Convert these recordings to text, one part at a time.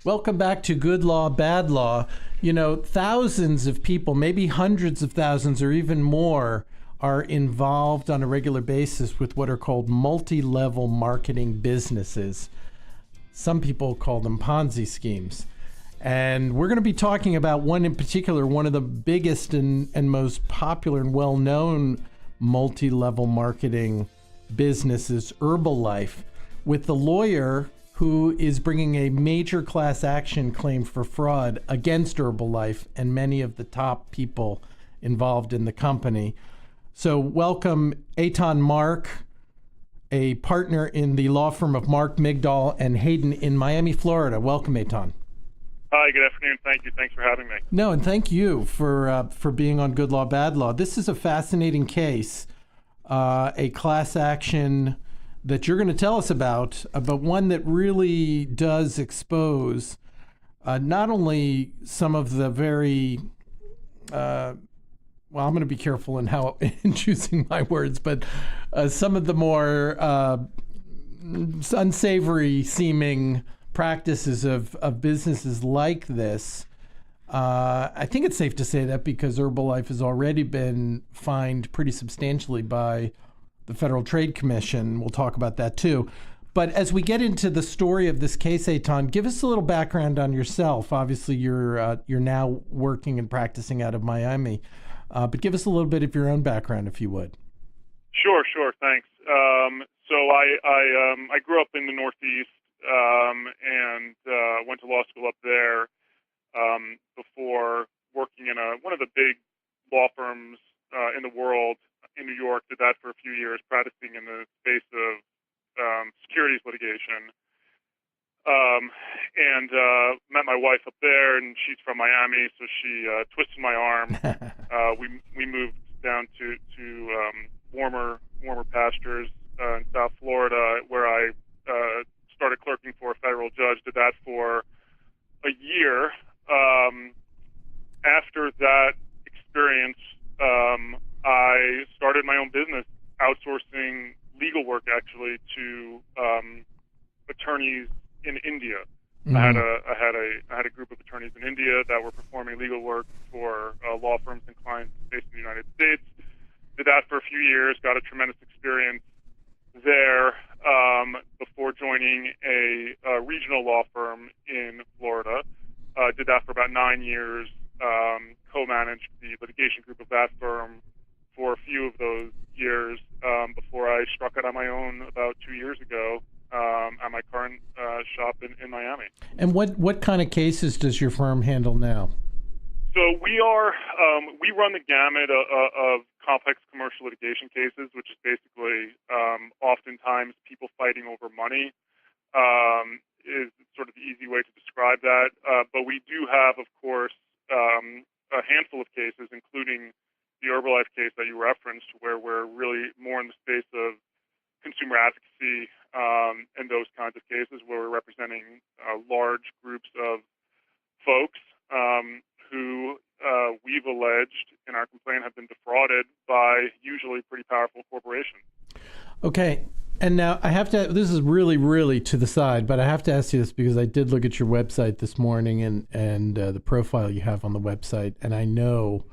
Welcome back to Good Law, Bad Law. You know, thousands of people, maybe hundreds of thousands or even more, are involved on a regular basis with what are called multi-level marketing businesses. Some people call them Ponzi schemes. And we're going to be talking about one in particular, one of the biggest and most popular and well-known multi-level marketing businesses, Herbalife, with the lawyer who is bringing a major class action claim for fraud against Herbalife and many of the top people involved in the company. So welcome Etan Mark, a partner in the law firm of Mark, Migdal and Hayden in Miami, Florida. Welcome, Etan. Hi, good afternoon. Thank you. Thanks for having me. No, and thank you for being on Good Law, Bad Law. This is a fascinating case, a class action that you're going to tell us about, but one that really does expose not only some of the very, well, I'm going to be careful in choosing my words, but some of the more unsavory seeming practices of businesses like this. I think it's safe to say that because Herbalife has already been fined pretty substantially by the Federal Trade Commission. We'll talk about that too. But as we get into the story of this case, Etan, give us a little background on yourself. Obviously, you're now working and practicing out of Miami, but give us a little bit of your own background, if you would. Sure. Thanks. So I grew up in the Northeast and went to law school up there before working in one of the big law firms in the world. In New York, did that for a few years, practicing in the space of securities litigation, and met my wife up there, and she's from Miami, so she twisted my arm. We moved down to warmer pastures in South Florida, where I started clerking for a federal judge. Did that for a year. After that experience, I started my own business, outsourcing legal work actually to attorneys in India. Mm-hmm. I had a group of attorneys in India that were performing legal work for law firms and clients based in the United States. Did that for a few years, got a tremendous experience there before joining a regional law firm in Florida. Did that for about 9 years, co-managed the litigation group of that firm for a few of those years before I struck out on my own about 2 years ago at my current shop in Miami. And what kind of cases does your firm handle now? So we run the gamut of complex commercial litigation cases, which is basically oftentimes people fighting over money is sort of the easy way to describe that. But we do have, of course, a handful of cases, including the Herbalife case that you referenced, where we're really more in the space of consumer advocacy and those kinds of cases where we're representing large groups of folks who we've alleged in our complaint have been defrauded by usually pretty powerful corporations. Okay. And now I have to, this is really to the side, but I have to ask you this because I did look at your website this morning and the profile you have on the website, and I know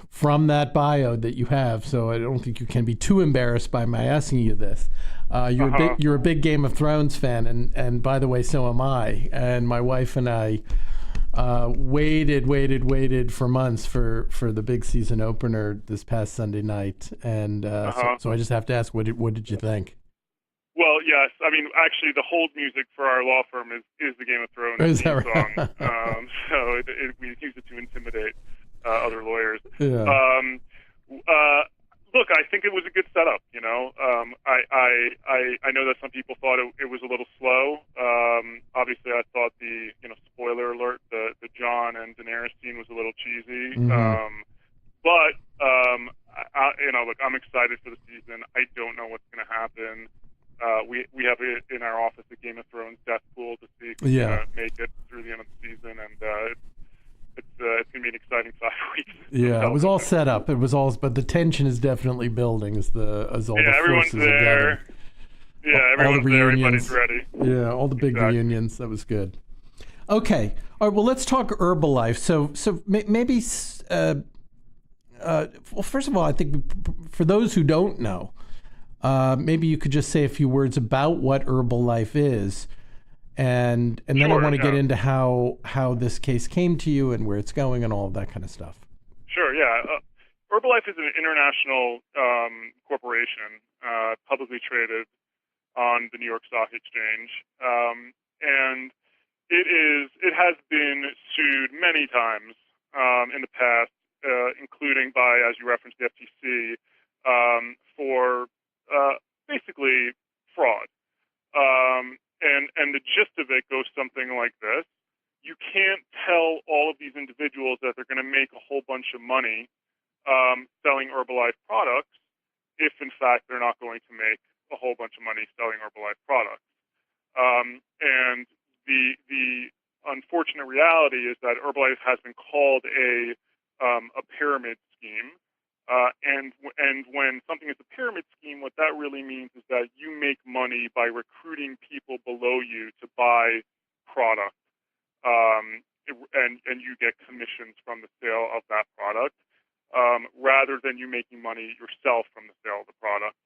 from that bio that you have, so I don't think you can be too embarrassed by my asking you this. You're a big Game of Thrones fan, and by the way, so am I. And my wife and I waited for months for the big season opener this past Sunday night, and so I just have to ask, what did you think? Well, yes. I mean, actually, the hold music for our law firm is the Game of Thrones theme song. So we use it to intimidate other lawyers. Yeah. Look, I think it was a good setup. You know, I know that some people thought it was a little slow. Obviously, I thought spoiler alert, the Jon and Daenerys scene was a little cheesy. Mm-hmm. But look, I'm excited for the season. I don't know what's going to happen. We have it in our office, the Game of Thrones death pool, to see if we can make it through the end of the season, and it's going to be an exciting 5 weeks. Yeah, it was all set up. But the tension is definitely building as all the forces are gathering. Yeah, everyone's there. Everybody's ready. Yeah, all the big reunions. That was good. Okay. All right. Well, let's talk Herbalife. Maybe, well, first of all, I think for those who don't know, maybe you could just say a few words about what Herbalife is, and then I want to get into how this case came to you and where it's going and all of that kind of stuff. Sure. Yeah. Herbalife is an international corporation, publicly traded on the New York Stock Exchange, and it has been sued many times in the past, including by, as you referenced, the FTC for basically fraud. And the gist of it goes something like this: you can't tell all of these individuals that they're going to make a whole bunch of money selling Herbalife products if, in fact, they're not going to make a whole bunch of money selling Herbalife products. And the unfortunate reality is that Herbalife has been called a pyramid scheme. And when something is a pyramid scheme, what that really means is that you make money by recruiting people below you to buy product, and you get commissions from the sale of that product, rather than you making money yourself from the sale of the product.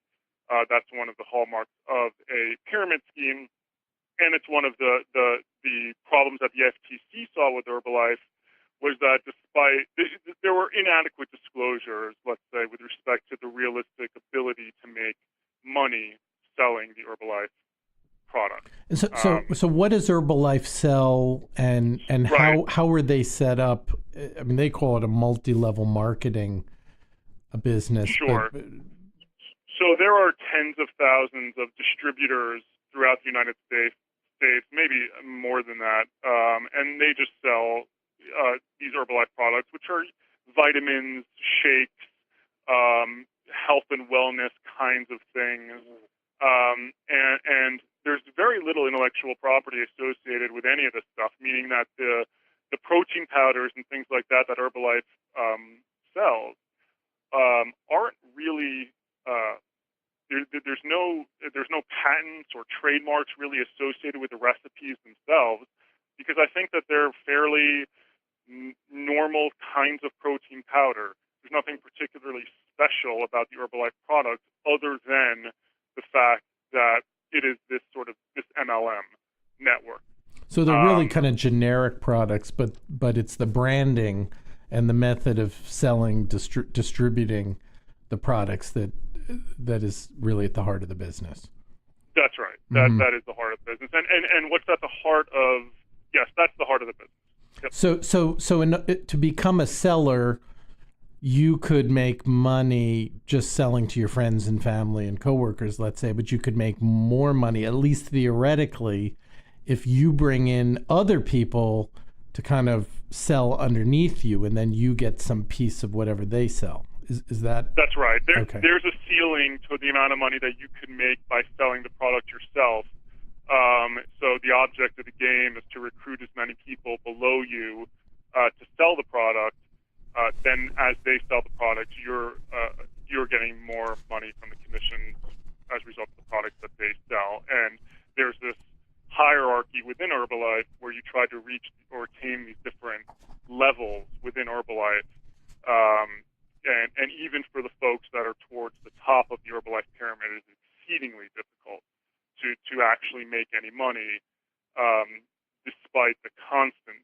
That's one of the hallmarks of a pyramid scheme. And it's one of the problems that the FTC saw with Herbalife was that despite there were inadequate disclosures, let's say, with respect to the realistic ability to make money selling the Herbalife product. So what does Herbalife sell, and right. how are they set up? I mean, they call it a multi-level marketing business. Sure. So there are tens of thousands of distributors throughout the United States, maybe more than that, and they just sell these Herbalife products, which are vitamins, shakes, health and wellness kinds of things, and there's very little intellectual property associated with any of this stuff, meaning that the protein powders and things like that Herbalife sells aren't really there's no patents or trademarks really associated with the recipes themselves, because I think that they're fairly normal kinds of protein powder. There's nothing particularly special about the Herbalife product other than the fact that it is this MLM network. So they're really kind of generic products, but it's the branding and the method of selling, distributing the products that is really at the heart of the business. That's right. That is the heart of the business. And what's at the heart of, yes, that's the heart of the business. Yep. So to become a seller, you could make money just selling to your friends and family and coworkers, let's say, but you could make more money, at least theoretically, if you bring in other people to kind of sell underneath you, and then you get some piece of whatever they sell. Is that? That's right. Okay. There's a ceiling to the amount of money that you can make by selling the product yourself. So the object of the game is to recruit as many people below you to sell the product. Then, as they sell the product, you're getting more money from the commission as a result of the products that they sell. And there's this hierarchy within Herbalife where you try to reach or attain these different levels within Herbalife. And even for the folks that are towards the top of the Herbalife pyramid, it is exceedingly difficult to actually make any money, despite the constant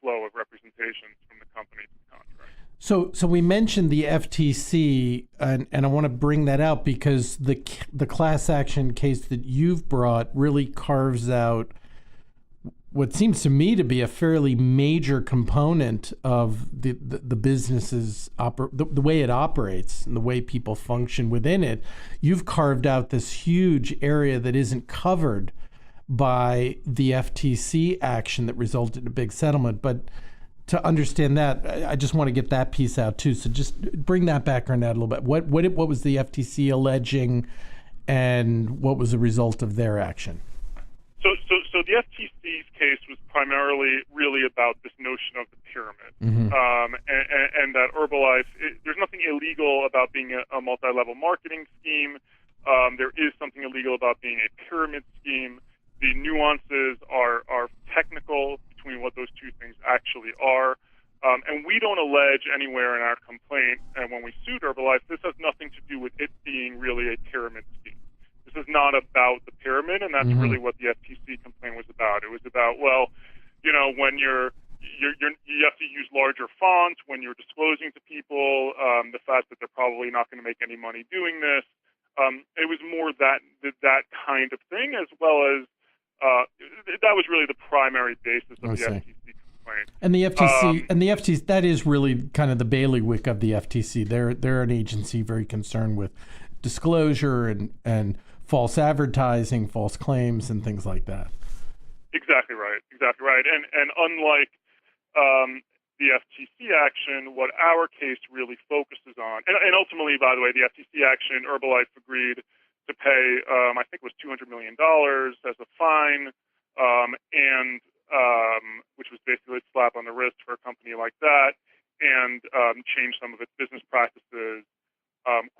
flow of representations from the company to the contract. So we mentioned the FTC, and I want to bring that out because the class action case that you've brought really carves out what seems to me to be a fairly major component of the business's the way it operates and the way people function within it. You've carved out this huge area that isn't covered by the FTC action that resulted in a big settlement. But to understand that, I just want to get that piece out too. So just bring that background out a little bit. What was the FTC alleging, and what was the result of their action? So the FTC's case was primarily really about this notion of the pyramid, and that Herbalife, there's nothing illegal about being a multi-level marketing scheme. There is something illegal about being a pyramid scheme. The nuances are technical actually are. And we don't allege anywhere in our complaint, and when we sued Herbalife, this has nothing to do with it being really a pyramid scheme. This is not about the pyramid, and that's really what the FTC complaint was about. It was about, well, when you have to use larger fonts when you're disclosing to people the fact that they're probably not going to make any money doing this. It was more that kind of thing, as well as that was really the primary basis of the FTC complaint. And the FTC, that is really kind of the bailiwick of the FTC. They're an agency very concerned with disclosure and false advertising, false claims, and things like that. Exactly right. And unlike the FTC action, what our case really focuses on, and ultimately, by the way, the FTC action, Herbalife agreed to pay, I think it was $200 million as a fine, and which was basically a slap on the wrist for a company like that, and change some of its business practices.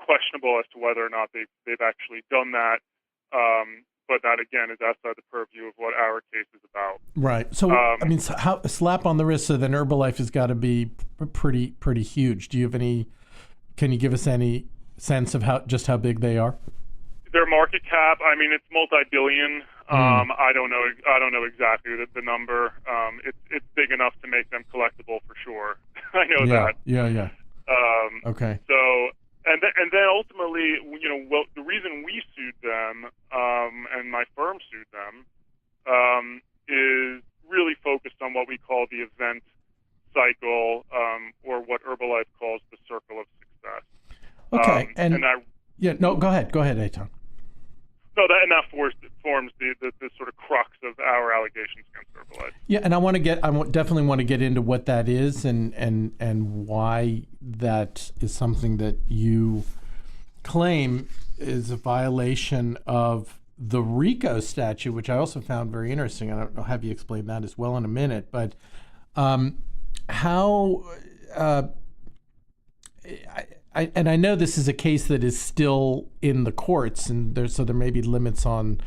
Questionable as to whether or not they've actually done that. But that, again, is outside the purview of what our case is about. Right. So, how a slap on the wrist, so then Herbalife has got to be pretty huge. Do you have can you give us any sense of how big they are? Their market cap, it's multi-billion. I don't know exactly the number. It's big enough to make them collectible for sure. I know that. Yeah. Okay. So, and then ultimately, the reason we sued them, and my firm sued them, is really focused on what we call the event cycle, or what Herbalife calls the circle of success. Okay. Go ahead, Etan. No, that forms the sort of crux of our allegations against Herbalife. Yeah, and I definitely want to get into what that is and why that is something that you claim is a violation of the RICO statute, which I also found very interesting. I'll have you explain that as well in a minute. But how I know this is a case that is still in the courts, and there may be limits on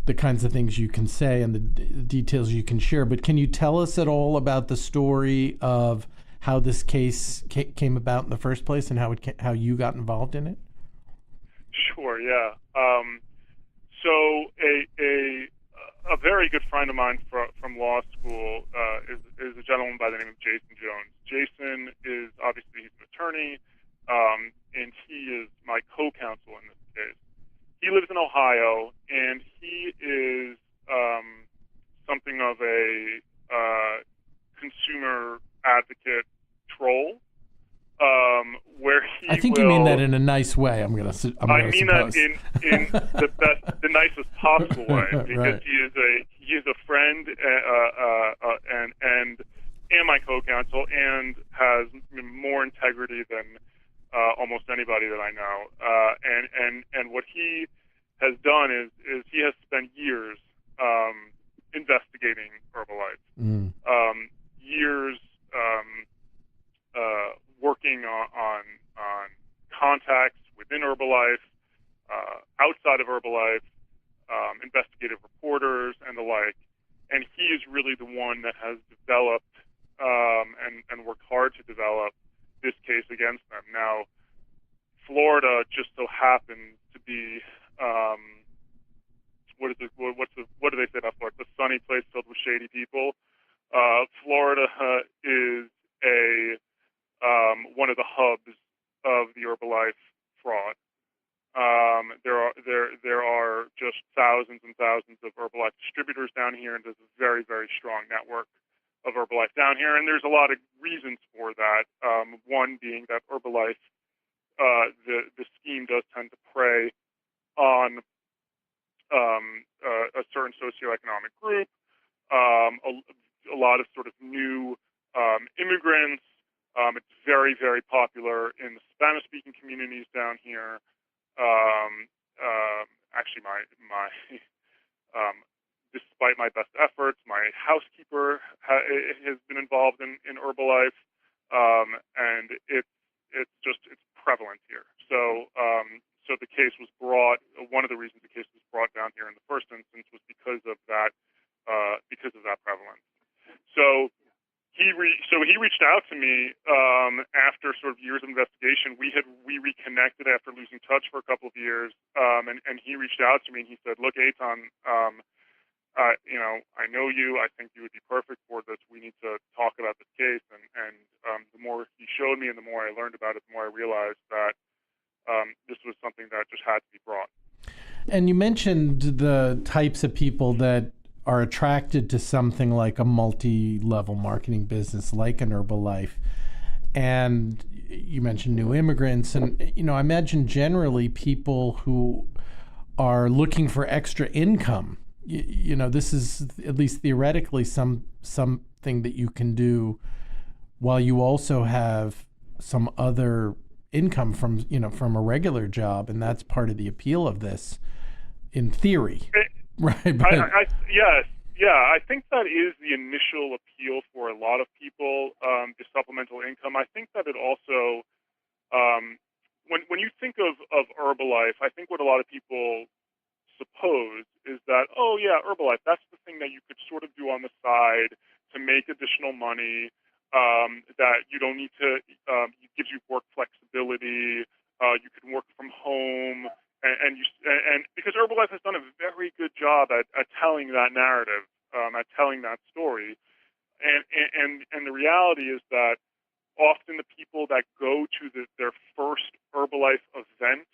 the kinds of things you can say and the details you can share. But can you tell us at all about the story of how this case came about in the first place and how you got involved in it? Sure. Yeah. So a very good friend of mine from law school is a gentleman by the name of Jason Jones. Jason is obviously, he's an attorney. And he is my co-counsel in this case. He lives in Ohio, and he is something of a consumer advocate troll. Where he I think you mean that in a nice way. I mean that in the nicest possible way, because right. he is a friend and my co-counsel, and has more integrity than almost anybody that I know. And what he has done is he has spent years investigating Herbalife, years working on contacts within Herbalife, outside of Herbalife, investigative reporters and the like. And he is really the one that has developed and worked hard to develop this case against them. Now, Florida just so happens to be what do they say about Florida? It's a sunny place filled with shady people. Florida is one of the hubs of the Herbalife fraud. There are just thousands and thousands of Herbalife distributors down here, and there's a very, very strong network of Herbalife down here, and there's a lot of reasons for that. One being that Herbalife, the scheme does tend to prey on a certain socioeconomic group, a lot of sort of new immigrants. It's very, very popular in the Spanish-speaking communities down here. Actually, my despite my best efforts, my housekeeper has been involved in Herbalife, and it's prevalent here. So the case was brought. One of the reasons the case was brought down here in the first instance was because of that prevalence. So So he reached out to me after sort of years of investigation. We reconnected after losing touch for a couple of years, and he reached out to me and he said, "Look, Etan, I know you. I think you would be perfect for this. We need to talk about this case." And the more he showed me and the more I learned about it, the more I realized that this was something that just had to be brought. And you mentioned the types of people that are attracted to something like a multi-level marketing business like an Herbalife. And you mentioned new immigrants. And, I imagine generally people who are looking for extra income. This is at least theoretically something that you can do while you also have some other income from a regular job, and that's part of the appeal of this, in theory, right? But, yes, I think that is the initial appeal for a lot of people. The supplemental income. I think that it also, when you think of Herbalife, I think what a lot of people suppose is that, oh yeah, Herbalife, that's the thing that you could sort of do on the side to make additional money. That you don't need to, it gives you work flexibility. You can work from home, and because Herbalife has done a very good job at telling that narrative, at telling that story, and the reality is that often the people that go to their first Herbalife event,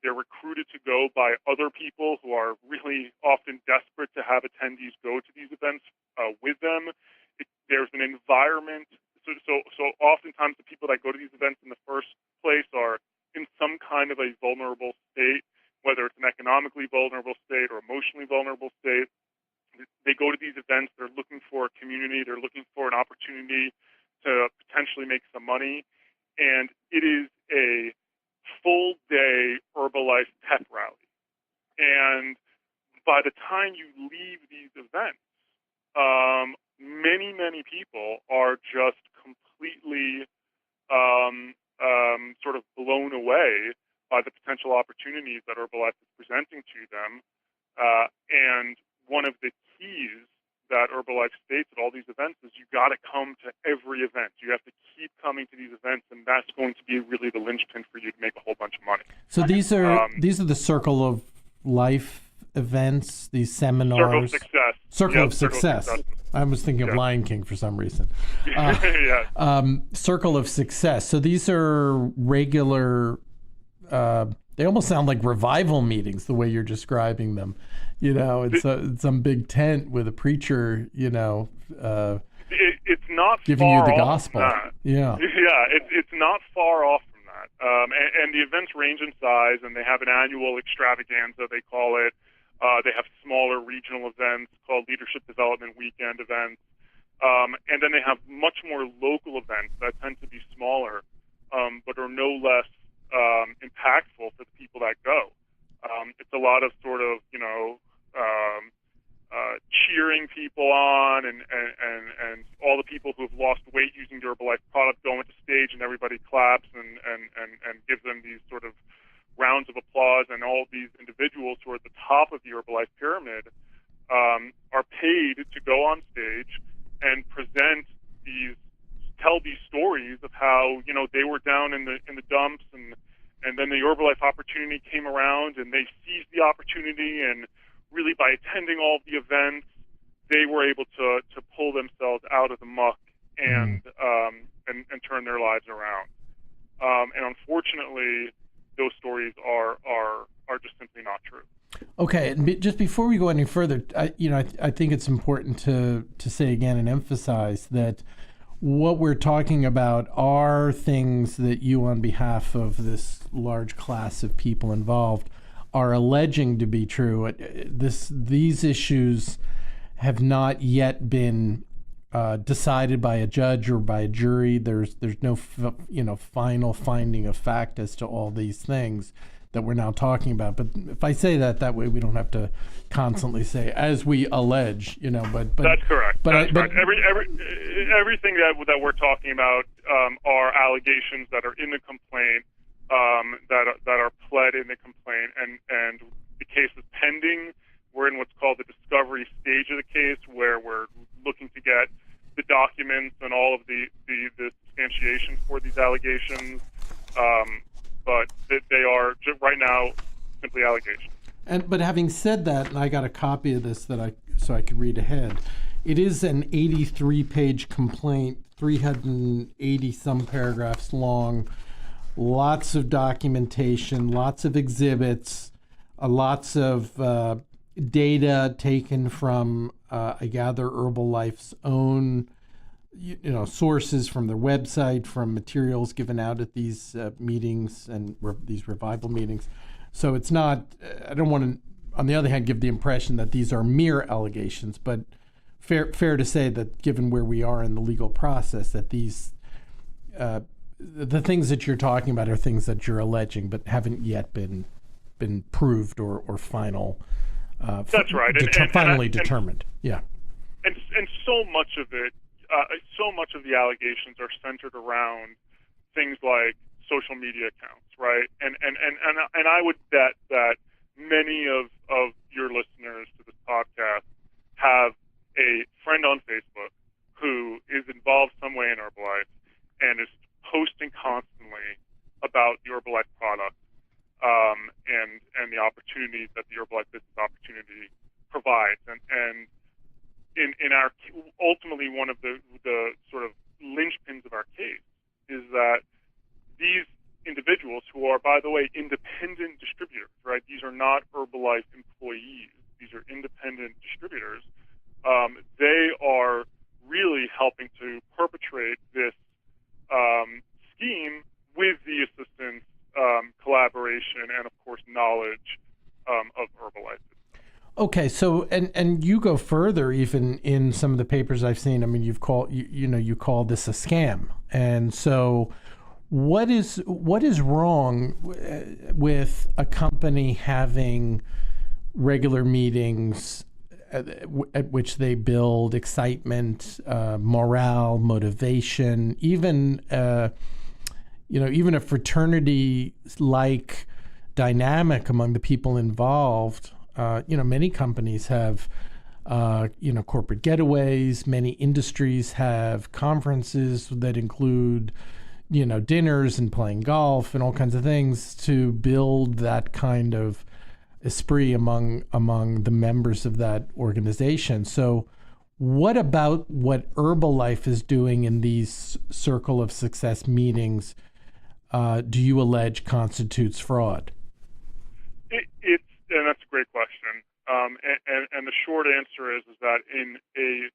they're recruited to go by other people who are really often desperate to have attendees go to these events with them. There's an environment. So oftentimes the people that go to these events in the first place are in some kind of a vulnerable state, whether it's an economically vulnerable state or emotionally vulnerable state. They go to these events. They're looking for a community. They're looking for an opportunity to potentially make some money. And it is a full-day Herbalife pep rally. And by the time you leave these events, many people are just completely sort of blown away by the potential opportunities that Herbalife is presenting to them. And one of the keys that Herbalife states at all these events is you got to come to every event. You have to keep coming to these events, and that's going to be really the linchpin for you to make a whole bunch of money. So these are the Circle of Life events, these seminars. Circle of Success. Circle of Success. I was thinking of Lion King for some reason. Circle of Success. So these are regular, they almost sound like revival meetings, the way you're describing them. It's some big tent with a preacher, it's not giving far you the off gospel. From that. Yeah. It's not far off from that. And the events range in size, and they have an annual extravaganza, they call it. They have smaller regional events called Leadership Development Weekend events. And then they have much more local events that tend to be smaller, but are no less impactful for the people that go. It's a lot of sort of, cheering people on, and all the people who have lost weight using the Herbalife product go into stage, and everybody claps and gives them these sort of rounds of applause. And all these individuals who are at the top of the Herbalife pyramid are paid to go on stage and tell these stories of how they were down in the dumps, and then the Herbalife opportunity came around, and they seized the opportunity, and really by attending all of the events, they were able to pull themselves out of the muck and turn their lives around. And unfortunately, those stories are just simply not true. Okay, and just before we go any further, I think it's important to say again and emphasize that what we're talking about are things that you, on behalf of this large class of people involved, are alleging to be true. These issues have not yet been decided by a judge or by a jury. There's no final finding of fact as to all these things that we're now talking about. But if I say that way, we don't have to constantly say as we allege. But that's correct. But everything that we're talking about are allegations that are in the complaint, that are pled in the complaint, and the case is pending. We're in what's called the discovery stage of the case, where we're looking to get the documents and all of the substantiation for these allegations, but they are right now simply allegations. But having said that, and I got a copy of this so I could read ahead. It is an 83-page complaint, 380 some paragraphs long, lots of documentation, lots of exhibits, lots of data taken from, I gather, Herbalife's own, sources from their website, from materials given out at these meetings and these revival meetings. So it's not, I don't want to, on the other hand, give the impression that these are mere allegations, but fair to say that given where we are in the legal process, that these, the things that you're talking about are things that you're alleging, but haven't yet been proved or final. That's right. Finally determined. Yeah. And so much of it, so much of the allegations are centered around things like social media accounts, right? And I would bet that many of your listeners to this podcast have a friend on Facebook who is involved some way in Herbalife and is posting constantly about the Herbalife product and the opportunities that the Herbalife business opportunity provides. And in our ultimately one of the sort of linchpins of our case is that these individuals, who are, by the way, independent distributors, right? These are not Herbalife employees. These are independent distributors. They are really helping to perpetrate this scheme with the assistance, collaboration, and, of course, knowledge of Herbalife. Okay, so and you go further even in some of the papers I've seen. I mean, you call this a scam, and so what is wrong with a company having regular meetings at which they build excitement, morale, motivation, even even a fraternity-like dynamic among the people involved? Many companies have, corporate getaways. Many industries have conferences that include, dinners and playing golf and all kinds of things to build that kind of esprit among the members of that organization. So what about what Herbalife is doing in these Circle of Success meetings do you allege constitutes fraud? And that's a great question. And the short answer is that in a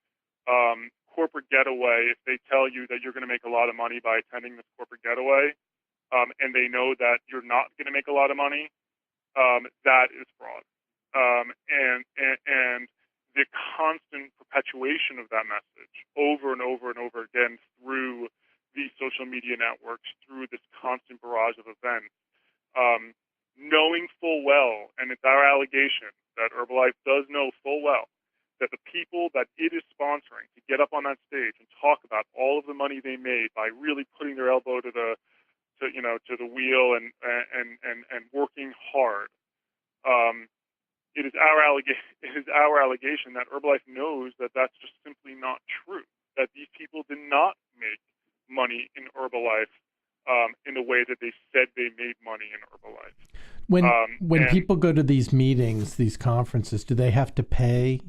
corporate getaway, if they tell you that you're going to make a lot of money by attending this corporate getaway, and they know that you're not going to make a lot of money, that is fraud. And the constant perpetuation of that message over and over and over again through these social media networks, through this constant barrage of events, knowing full well, and it's our allegation that Herbalife does know full well, that the people that it is sponsoring to get up on that stage and talk about all of the money they made by really putting their elbow to the wheel and working hard. It is our allegation that Herbalife knows that that's just simply not true. That these people did not make money in Herbalife in the way that they said they made money in Herbalife. When people go to these meetings, these conferences, do they have to pay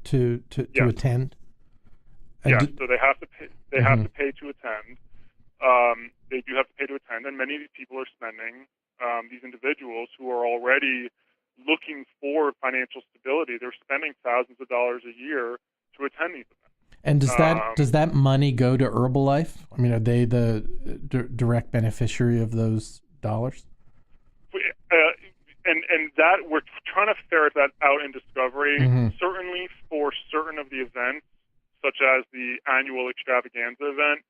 to attend? Yes, so they have to pay. They have to pay to attend. They do have to pay to attend, and many of these people are spending. These individuals who are already looking for financial stability, they're spending thousands of dollars a year to attend these events. And does that money go to Herbalife? I mean, are they the direct beneficiary of those dollars? And that we're trying to ferret that out in discovery. Mm-hmm. Certainly for certain of the events, such as the annual extravaganza event,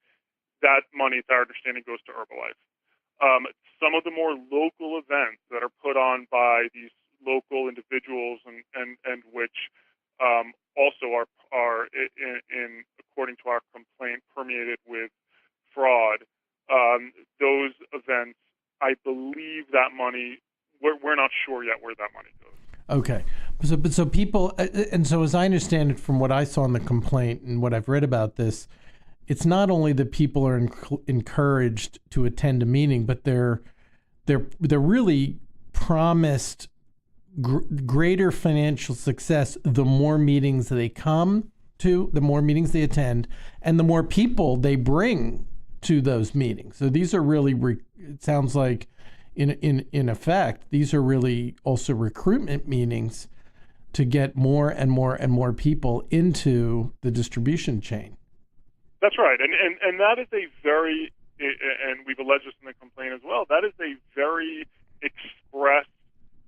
that money, it's our understanding, goes to Herbalife. Some of the more local events that are put on by these local individuals and which also are in according to our complaint, permeated with fraud. Those events, I believe that money, we're not sure yet where that money goes. Okay, So people, and so as I understand it from what I saw in the complaint and what I've read about this, it's not only that people are encouraged to attend a meeting, but they're really promised greater financial success the more meetings they come to, the more meetings they attend, and the more people they bring to those meetings. So these are really, it sounds like, in effect, these are really also recruitment meetings to get more and more and more people into the distribution chain. That's right, and that is a very, and we've alleged this in the complaint as well, that is a very express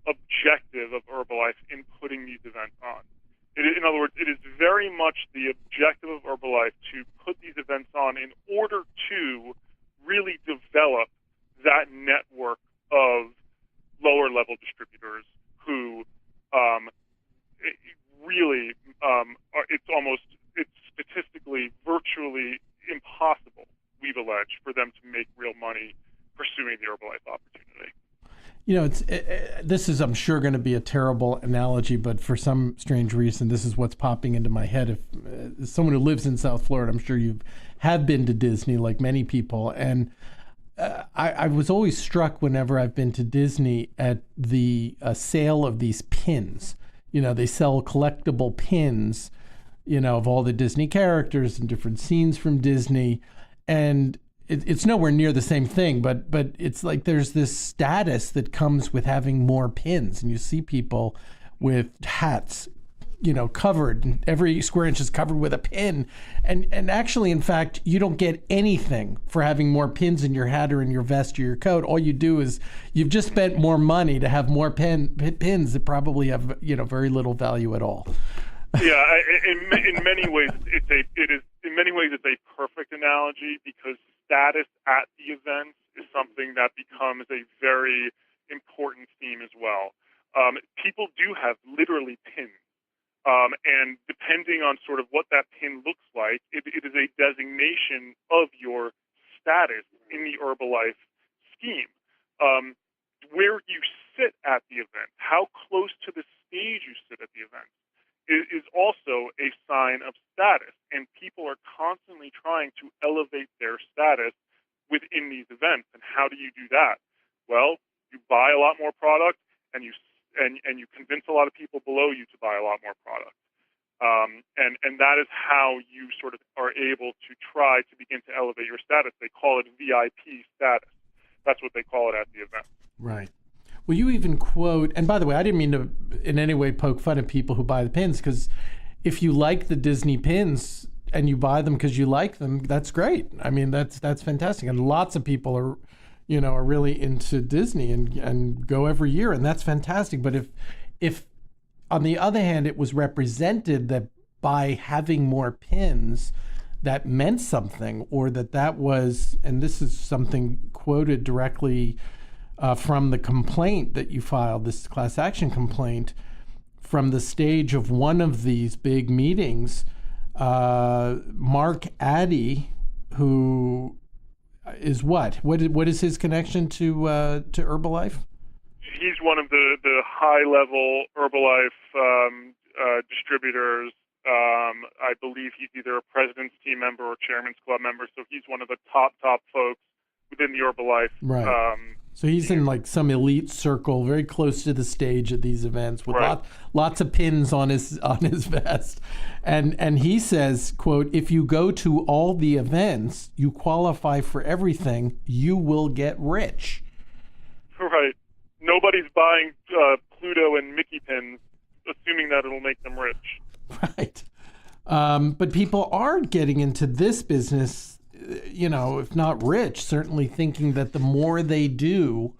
objective of Herbalife in putting these events on. In other words, it is very much the objective of Herbalife to put these events on in order to really develop that network of lower-level distributors who really it's statistically virtually impossible, we've alleged, for them to make real money pursuing the Herbalife opportunity. You know, this is, I'm sure, going to be a terrible analogy, but for some strange reason, this is what's popping into my head. If someone who lives in South Florida, I'm sure you have been to Disney, like many people, and I was always struck whenever I've been to Disney at the sale of these pins. You know, they sell collectible pins, you know, of all the Disney characters and different scenes from Disney. And it's nowhere near the same thing, but it's like there's this status that comes with having more pins. And you see people with hats, you know, covered, every square inch is covered with a pin. And actually, in fact, you don't get anything for having more pins in your hat or in your vest or your coat. All you do is you've just spent more money to have more pins that probably have, you know, very little value at all. Yeah, in many ways, it's a perfect analogy, because status at the events is something that becomes a very important theme as well. People do have literally pins. And depending on sort of what that pin looks like, it is a designation of your status in the Herbalife scheme. Where you sit at the event, how close to the stage you sit at the event, is also a sign of status. And people are constantly trying to elevate their status within these events. And how do you do that? Well, you buy a lot more product, and you convince a lot of people below you to buy a lot more product. And that is how you sort of are able to try to begin to elevate your status. They call it VIP status. That's what they call it at the event. Right. Well, you even quote, and by the way, I didn't mean to in any way poke fun at people who buy the pins, because if you like the Disney pins and you buy them because you like them, that's great. I mean, that's fantastic. And lots of people are really into Disney and go every year, and that's fantastic. But if on the other hand, it was represented that by having more pins, that meant something, or that was, and this is something quoted directly from the complaint that you filed, this class action complaint, from the stage of one of these big meetings, Mark Addy, who is what is his connection to Herbalife? He's one of the high-level Herbalife distributors. I believe he's either a president's team member or chairman's club member, so he's one of the top folks within the Herbalife. Right. So he's in like some elite circle, very close to the stage at these events, with lots of pins on his vest. And he says, quote, "If you go to all the events, you qualify for everything, you will get rich." Right. Nobody's buying Pluto and Mickey pins, assuming that it'll make them rich. Right. But people are getting into this business, if not rich, certainly thinking that the more they do,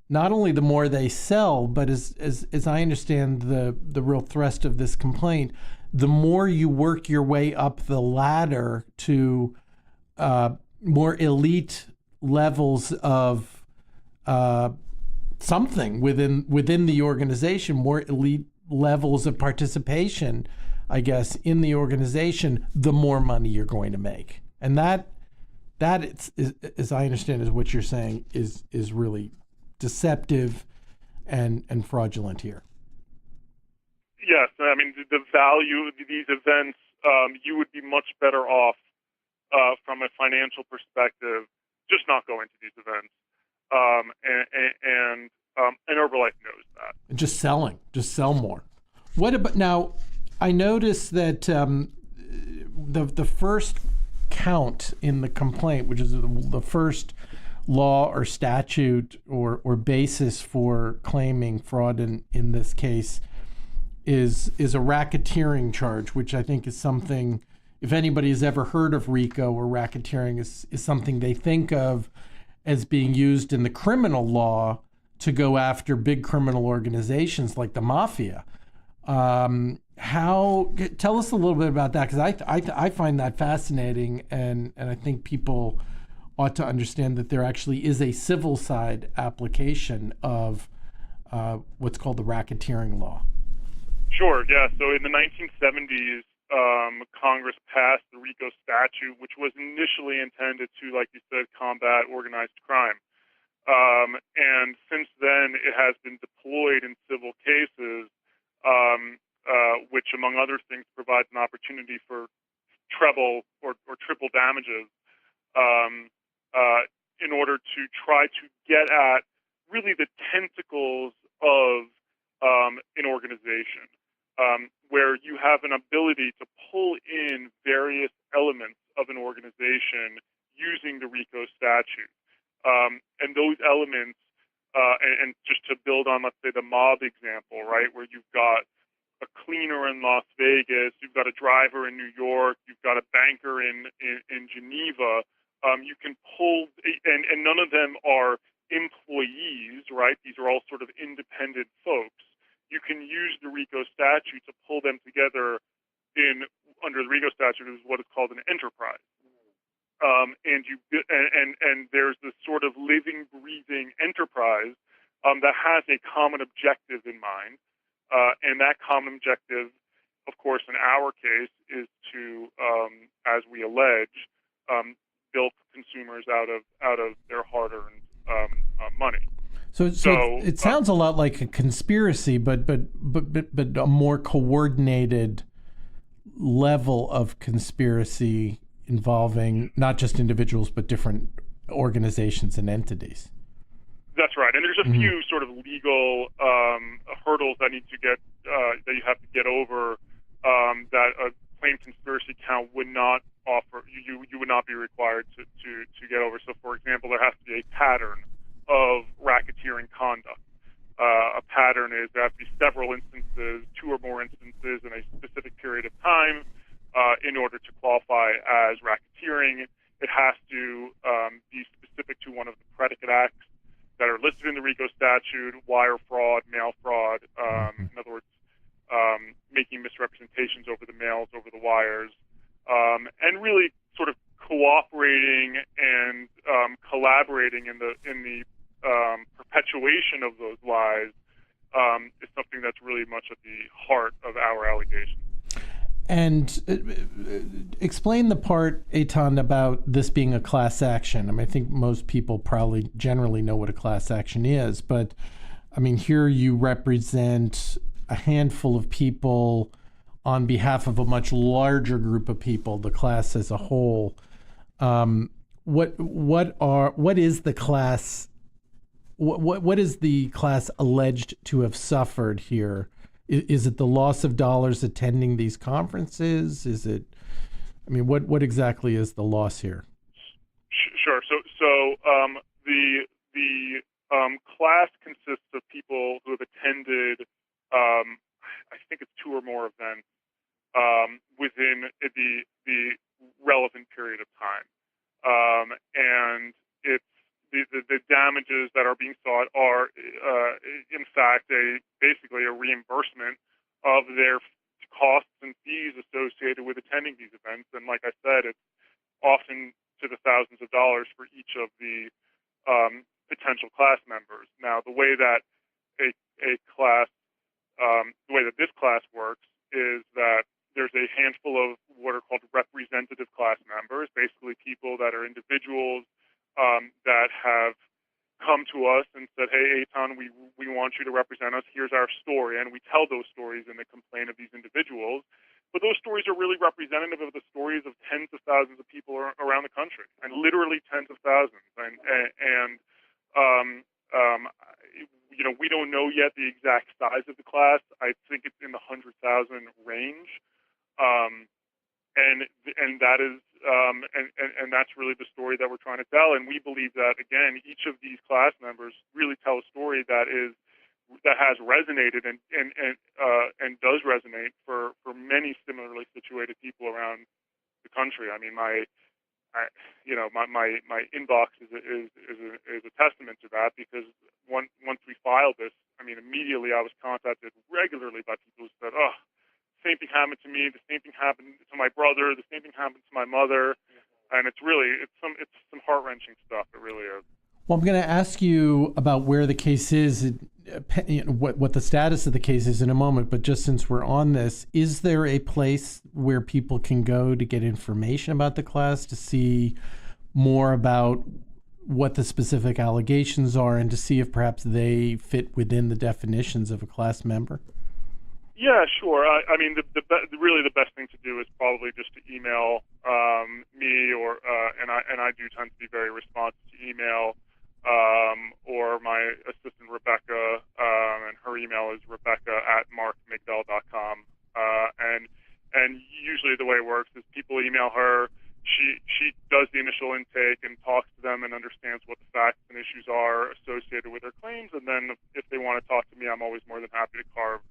not only the more they sell, but as I understand the real thrust of this complaint, the more you work your way up the ladder to more elite levels of something within the organization, more elite levels of participation, I guess, in the organization, the more money you're going to make. And that is, as I understand, is what you're saying is really deceptive and fraudulent here. Yes, I mean the value of these events, you would be much better off from a financial perspective just not going to these events. And Herbalife knows that. Just sell more. What about now? I noticed that the first count in the complaint, which is the first law or statute or basis for claiming fraud in this case, is a racketeering charge, which I think is something, if anybody has ever heard of RICO or racketeering, is something they think of as being used in the criminal law to go after big criminal organizations like the mafia. Tell us a little bit about that, because I find that fascinating, and I think people ought to understand that there actually is a civil side application of what's called the racketeering law. Sure, yeah. So in the 1970s, Congress passed the RICO statute, which was initially intended to, like you said, combat organized crime. And since then, it has been deployed in civil cases, which, among other things, provides an opportunity for treble or triple damages in order to try to get at really the tentacles of an organization, where you have an ability to pull in various elements of an organization using the RICO statute. And those elements, and just to build on, let's say, the mob example, right, where you've got a cleaner in Las Vegas, you've got a driver in New York, you've got a banker in Geneva, you can pull, and none of them are employees, right? These are all sort of independent folks. You can use the RICO statute to pull them together under the RICO statute is what is called an enterprise. And there's this sort of living, breathing enterprise that has a common objective in mind, and that common objective, of course, in our case, is to, as we allege, bilk consumers out of their hard-earned money. So it sounds a lot like a conspiracy, but a more coordinated level of conspiracy involving not just individuals but different organizations and entities. That's right, and there's a few sort of legal hurdles that that you have to get over that a plain conspiracy count would not offer. You would not be required to get over. So, for example, there has to be a pattern of racketeering conduct. A pattern is there have to be several instances, two or more instances in a specific period of time in order to qualify as racketeering. It has to be specific to one of the predicate acts that are listed in the RICO statute: wire fraud, mail fraud. In other words, making misrepresentations over the mails, over the wires, and really sort of cooperating and collaborating in the perpetuation of those lies is something that's really much at the heart of our allegation. And explain the part, Etan, about this being a class action. I mean, I think most people probably generally know what a class action is, but I mean, here you represent a handful of people on behalf of a much larger group of people, the class as a whole. What is the class? What is the class alleged to have suffered here? Is it the loss of dollars attending these conferences? Is it? I mean, what exactly is the loss here? Sure. So the class consists of people who have attended, I think it's two or more events within the relevant period of time, and it's the damages that are being sought are in fact basically a reimbursement of their costs and fees associated with attending these events. And like I said, it's often to the thousands of dollars for each of the potential class members. Now, the way that a class, the way that this class works is that there's a handful of what are called representative class members, basically people that are individuals that have come to us and said, "Hey, Etan, we want you to represent represent us. Here's our story. And we tell those stories in the complaint of these individuals. But those stories are really representative of the stories of tens of thousands of people around the country, and literally tens of thousands. We don't know yet the exact size of the class. I think it's in the 100,000 range, and that is and that's really the story that we're trying to tell. And we believe that, again, each of these class members really tell a story that has resonated and does resonate for many similarly situated people around the country. I mean, my inbox is a testament to that, because once we filed this, I mean, immediately I was contacted regularly by people who said, "Oh, same thing happened to me. The same thing happened to my brother. The same thing happened to my mother." And it's some heart-wrenching stuff. It really is. Well, I'm going to ask you about where the case is, what the status of the case is in a moment. But just since we're on this, is there a place where people can go to get information about the class, to see more about what the specific allegations are, and to see if perhaps they fit within the definitions of a class member? Yeah, sure. I mean, really the best thing to do is probably just to email me, and I do tend to be very responsive to email, or my assistant Rebecca, and her email is rebecca@markmigdal.com. And usually the way it works is people email her. She does the initial intake and talks to them and understands what the facts and issues are associated with their claims. And then if they want to talk to me, I'm always more than happy to carve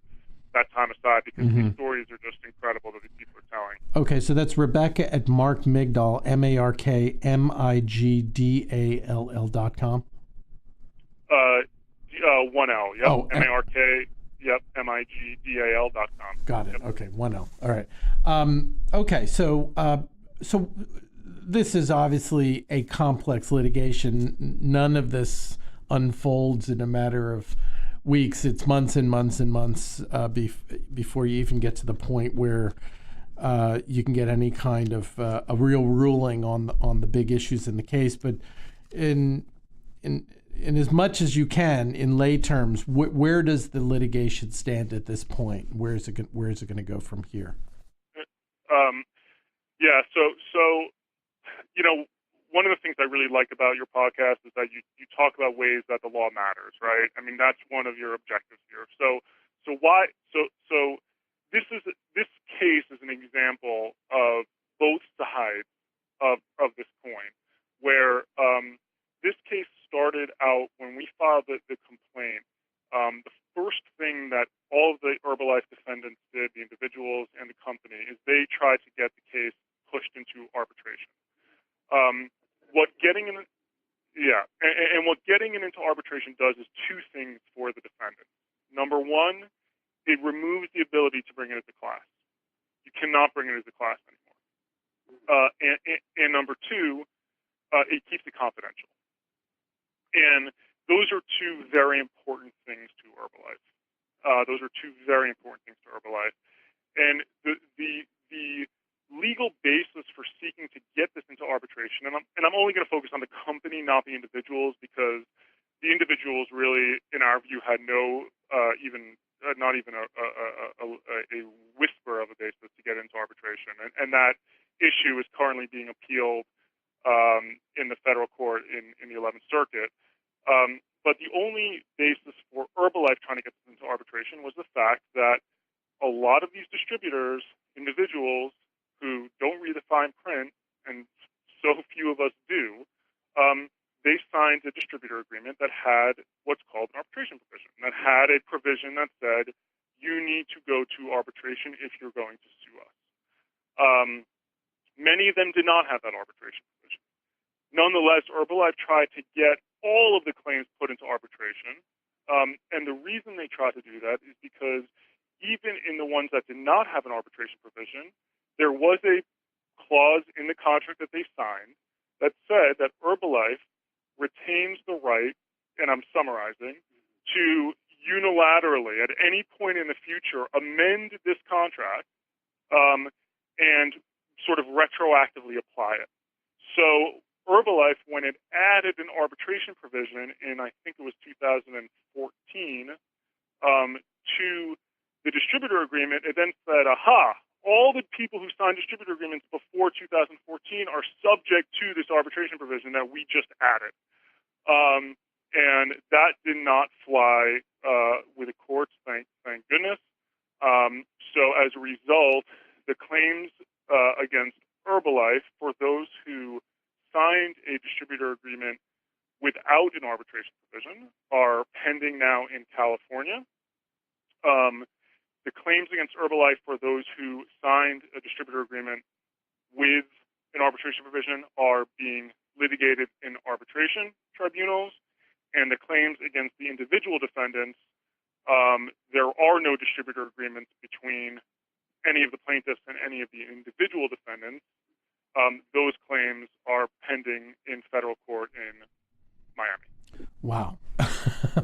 that time aside, because these stories are just incredible that these people are telling. Okay, so that's Rebecca at Mark Migdal, MarkMigdall.com. One L, yep. Oh, MARK, yep, MIGDAL.com. Got it. Yep. Okay, 1L. All right. Okay, so this is obviously a complex litigation. None of this unfolds in a matter of weeks. It's months and months and months before you even get to the point where you can get any kind of a real ruling on the big issues in the case. But in as much as you can, in lay terms, where does the litigation stand at this point? Where is it going to go from here? Yeah. So one of the things I really like about your podcast is that you talk about ways that the law matters, right? I mean, that's one of your objectives here. So this case is an example of both sides of this coin, where this case started out when we filed the complaint. The first thing that all of the Herbalife defendants did, the individuals and the company, is they tried to get the case pushed into arbitration. What getting it into arbitration does is two things for the defendant. Number one, it removes the ability to bring it as a class. You cannot bring it as a class anymore. And number two, it keeps it confidential. And those are two very important things to Herbalife. And the legal basis for seeking to get this into arbitration, and I'm only going to focus on the company, not the individuals, because the individuals really, in our view, had not even a whisper of a basis to get into arbitration, and that issue is currently being appealed in the federal court in the 11th Circuit. But the only basis for Herbalife trying to get this into arbitration was the fact that a lot of these distributors, individuals who don't read the fine print, and so few of us do, they signed a distributor agreement that had what's called an arbitration provision, that had a provision that said you need to go to arbitration if you're going to sue us. Many of them did not have that arbitration provision. Nonetheless, Herbalife tried to get all of the claims put into arbitration, and the reason they tried to do that is because even in the ones that did not have an arbitration provision, there was a clause in the contract that they signed that said that Herbalife retains the right, and I'm summarizing, to unilaterally, at any point in the future, amend this contract and sort of retroactively apply it. So Herbalife, when it added an arbitration provision in, I think it was 2014, to the distributor agreement, it then said, aha, all the people who signed distributor agreements before 2014 are subject to this arbitration provision that we just added. And that did not fly with the courts, thank goodness. So as a result, the claims against Herbalife for those who signed a distributor agreement without an arbitration provision are pending now in California. The claims against Herbalife for those who signed a distributor agreement with an arbitration provision are being litigated in arbitration tribunals, and the claims against the individual defendants, there are no distributor agreements between any of the plaintiffs and any of the individual defendants. Those claims are pending in federal court in Miami. Wow.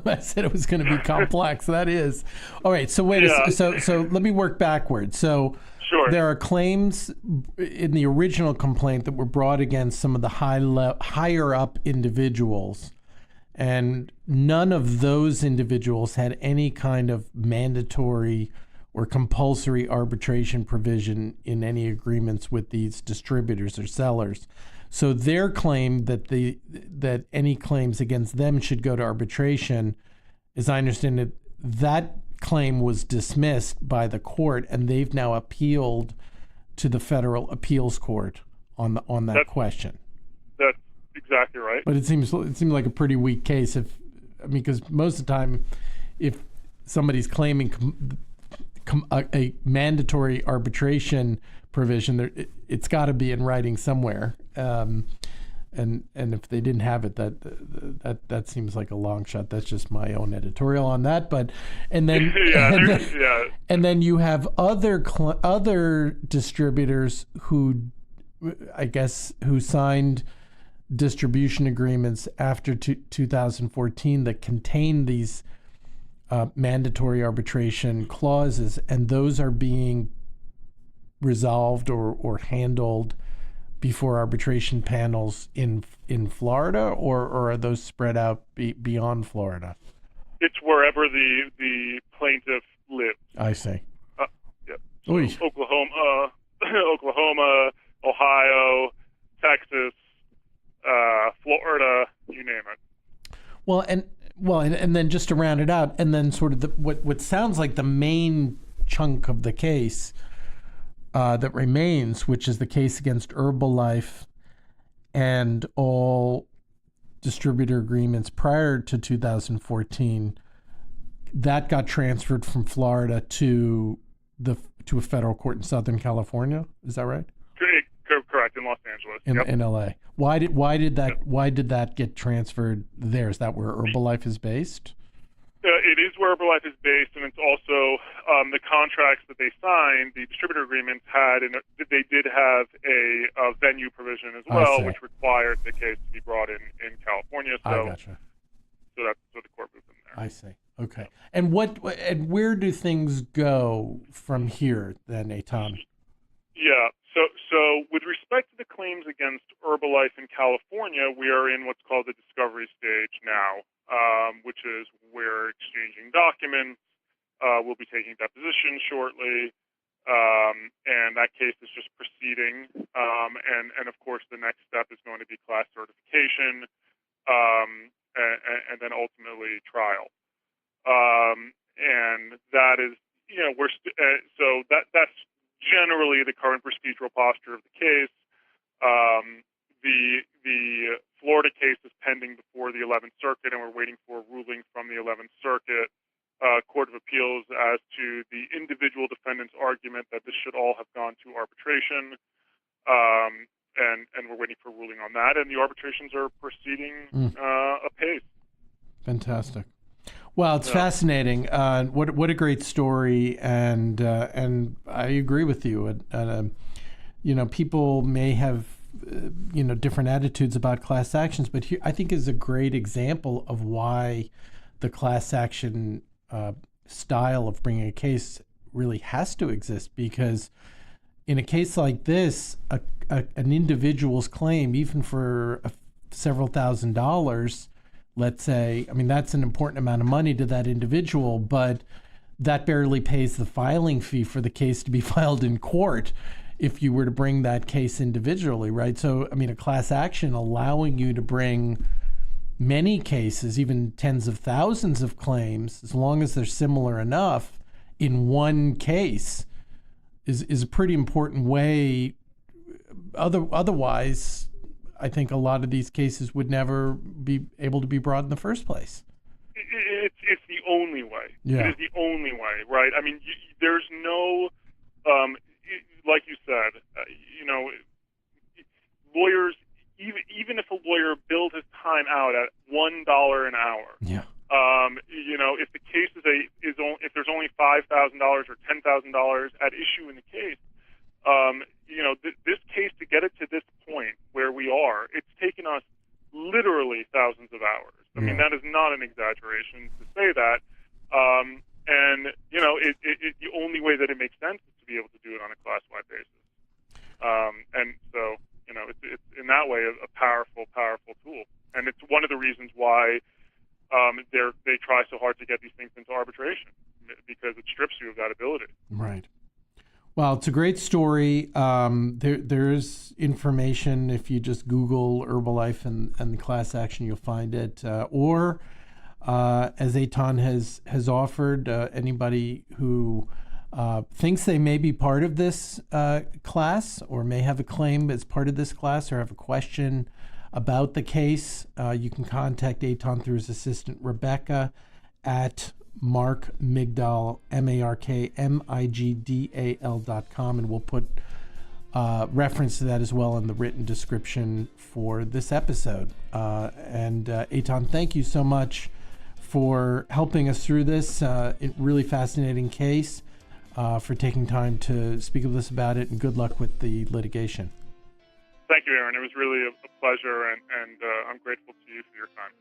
I said it was going to be complex. That is. All right. So wait. So let me work backwards. So sure. There are claims in the original complaint that were brought against some of the higher up individuals, and none of those individuals had any kind of mandatory or compulsory arbitration provision in any agreements with these distributors or sellers. So their claim that any claims against them should go to arbitration, as I understand it, that claim was dismissed by the court, and they've now appealed to the federal appeals court on that question. That's exactly right. But it seems like a pretty weak case because most of the time, if somebody's claiming a mandatory arbitration provision, it's got to be in writing somewhere, and if they didn't have it, that seems like a long shot. That's just my own editorial on that. But and then you have other distributors who, I guess, who signed distribution agreements after 2014 that contain these mandatory arbitration clauses, and those are being resolved or handled before arbitration panels in Florida, or are those spread out beyond Florida? It's wherever the plaintiff lives. I see. Yeah. So Oklahoma, Ohio, Texas, Florida, you name it. Well, and then just to round it out, and then sort of what sounds like the main chunk of the case that remains, which is the case against Herbalife and all distributor agreements prior to 2014, that got transferred from Florida to a federal court in Southern California. Is that right? Correct, in Los Angeles. In LA. Why did that get transferred there? Is that where Herbalife is based? It is where Herbalife is based, and it's also the contracts that they signed. The distributor agreements they did have a venue provision as well, which required the case to be brought in California. So, I gotcha. So that's what the court moved in there. I see. Okay. And where do things go from here then, Etan? Yeah. So with respect to the claims against Herbalife in California, we are in what's called the discovery stage now, which is we're exchanging documents. We'll be taking depositions shortly, and that case is just proceeding. And of course, the next step is going to be class certification, and then ultimately trial. And that is, so that's generally the current procedural posture of the case. The Florida case is pending before the 11th Circuit, and we're waiting for a ruling from the 11th Circuit Court of Appeals as to the individual defendant's argument that this should all have gone to arbitration, and we're waiting for a ruling on that. And the arbitrations are proceeding apace. Fantastic. Well, it's fascinating. What a great story, and I agree with you. People may have different attitudes about class actions, but here I think is a great example of why the class action style of bringing a case really has to exist. Because in a case like this, an individual's claim, even for several $1,000s, let's say, I mean, that's an important amount of money to that individual, but that barely pays the filing fee for the case to be filed in court if you were to bring that case individually, right? So, I mean, a class action allowing you to bring many cases, even tens of thousands of claims, as long as they're similar enough in one case, is a pretty important way. Otherwise, I think a lot of these cases would never be able to be brought in the first place. It's the only way. Yeah. It is the only way, right? I mean, there's no, like you said, lawyers, even if a lawyer billed his time out at $1 an hour, yeah. If the case if there's only $5,000 or $10,000 at issue in the case, this case, to get it to this point where we are, it's taken us literally thousands of hours. I mean, that is not an exaggeration to say that. The only way that it makes sense is to be able to do it on a class-wide basis. And so, it's in that way a powerful, powerful tool. And it's one of the reasons why they try so hard to get these things into arbitration, because it strips you of that ability. Right. Well, it's a great story. There's information. If you just Google Herbalife and the class action, you'll find it. Or as Etan has offered, anybody who thinks they may be part of this class or may have a claim as part of this class or have a question about the case, you can contact Etan through his assistant, Rebecca, at Mark Migdal, MarkMigdal.com, and we'll put reference to that as well in the written description for this episode. And Etan, thank you so much for helping us through this really fascinating case, for taking time to speak with us about it, and good luck with the litigation. Thank you, Aaron. It was really a pleasure, and I'm grateful to you for your time.